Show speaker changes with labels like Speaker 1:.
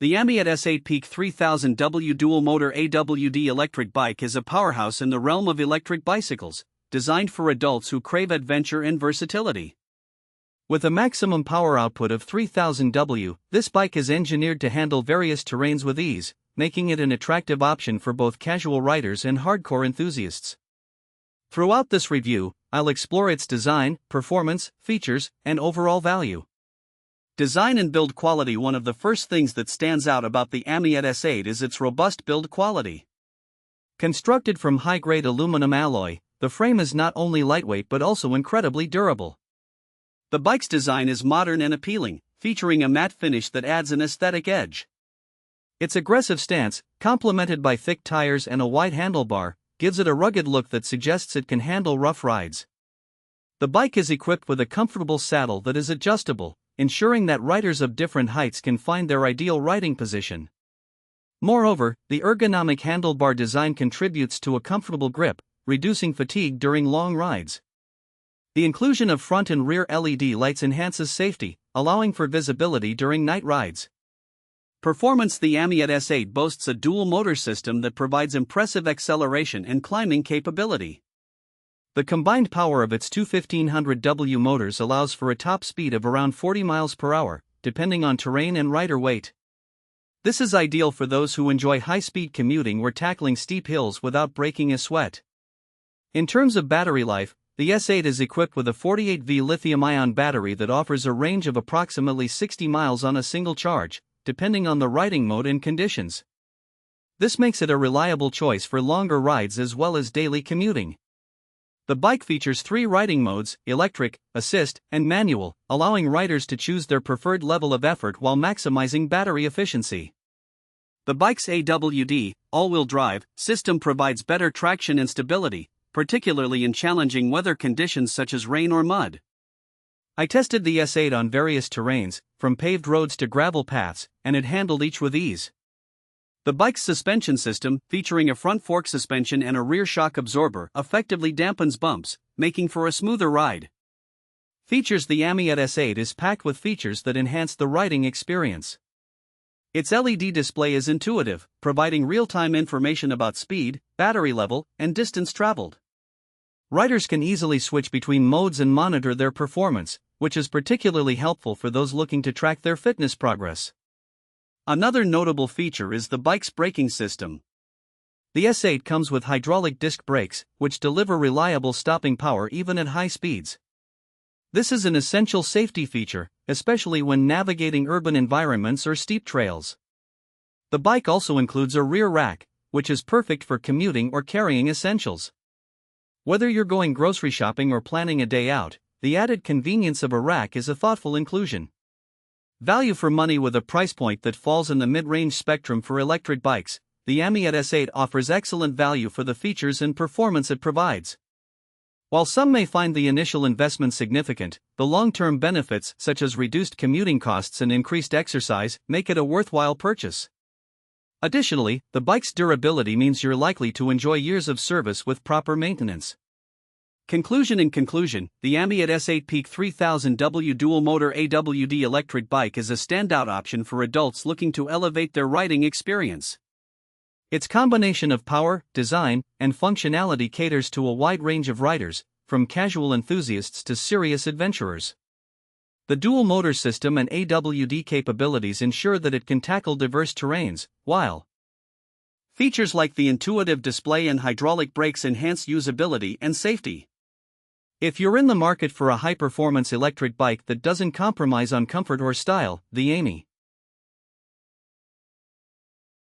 Speaker 1: The AMYET S8 Peak 3000W dual-motor AWD electric bike is a powerhouse in the realm of electric bicycles, designed for adults who crave adventure and versatility. With a maximum power output of 3000 W, this bike is engineered to handle various terrains with ease, making it an attractive option for both casual riders and hardcore enthusiasts. Throughout this review, I'll explore its design, performance, features, and overall value. Design and build quality. One of the first things that stands out about the AMYET S8 is its robust build quality. Constructed from high-grade aluminum alloy, the frame is not only lightweight but also incredibly durable. The bike's design is modern and appealing, featuring a matte finish that adds an aesthetic edge. Its aggressive stance, complemented by thick tires and a wide handlebar, gives it a rugged look that suggests it can handle rough rides. The bike is equipped with a comfortable saddle that is adjustable, ensuring that riders of different heights can find their ideal riding position. Moreover, the ergonomic handlebar design contributes to a comfortable grip, reducing fatigue during long rides. The inclusion of front and rear LED lights enhances safety, allowing for visibility during night rides. Performance. The AMYET S8 boasts a dual-motor system that provides impressive acceleration and climbing capability. The combined power of its two 1500W motors allows for a top speed of around 40 miles per hour, depending on terrain and rider weight. This is ideal for those who enjoy high-speed commuting or tackling steep hills without breaking a sweat. In terms of battery life, the S8 is equipped with a 48V lithium-ion battery that offers a range of approximately 60 miles on a single charge, depending on the riding mode and conditions. This makes it a reliable choice for longer rides as well as daily commuting. The bike features 3 riding modes: electric, assist, and manual, allowing riders to choose their preferred level of effort while maximizing battery efficiency. The bike's AWD, all-wheel drive, system provides better traction and stability, particularly in challenging weather conditions such as rain or mud. I tested the S8 on various terrains, from paved roads to gravel paths, and it handled each with ease. The bike's suspension system, featuring a front fork suspension and a rear shock absorber, effectively dampens bumps, making for a smoother ride. Features. The AMYET S8 is packed with features that enhance the riding experience. Its LED display is intuitive, providing real-time information about speed, battery level, and distance traveled. Riders can easily switch between modes and monitor their performance, which is particularly helpful for those looking to track their fitness progress. Another notable feature is the bike's braking system. The S8 comes with hydraulic disc brakes, which deliver reliable stopping power even at high speeds. This is an essential safety feature, especially when navigating urban environments or steep trails. The bike also includes a rear rack, which is perfect for commuting or carrying essentials. Whether you're going grocery shopping or planning a day out, the added convenience of a rack is a thoughtful inclusion. Value for money. With a price point that falls in the mid-range spectrum for electric bikes, the AMYET S8 offers excellent value for the features and performance it provides. While some may find the initial investment significant, the long-term benefits, such as reduced commuting costs and increased exercise, make it a worthwhile purchase. Additionally, the bike's durability means you're likely to enjoy years of service with proper maintenance. Conclusion. In conclusion, the AMYET S8 Peak 3000W dual-motor AWD electric bike is a standout option for adults looking to elevate their riding experience. Its combination of power, design, and functionality caters to a wide range of riders, from casual enthusiasts to serious adventurers. The dual-motor system and AWD capabilities ensure that it can tackle diverse terrains, while features like the intuitive display and hydraulic brakes enhance usability and safety. If you're in the market for a high-performance electric bike that doesn't compromise on comfort or style, the AMYET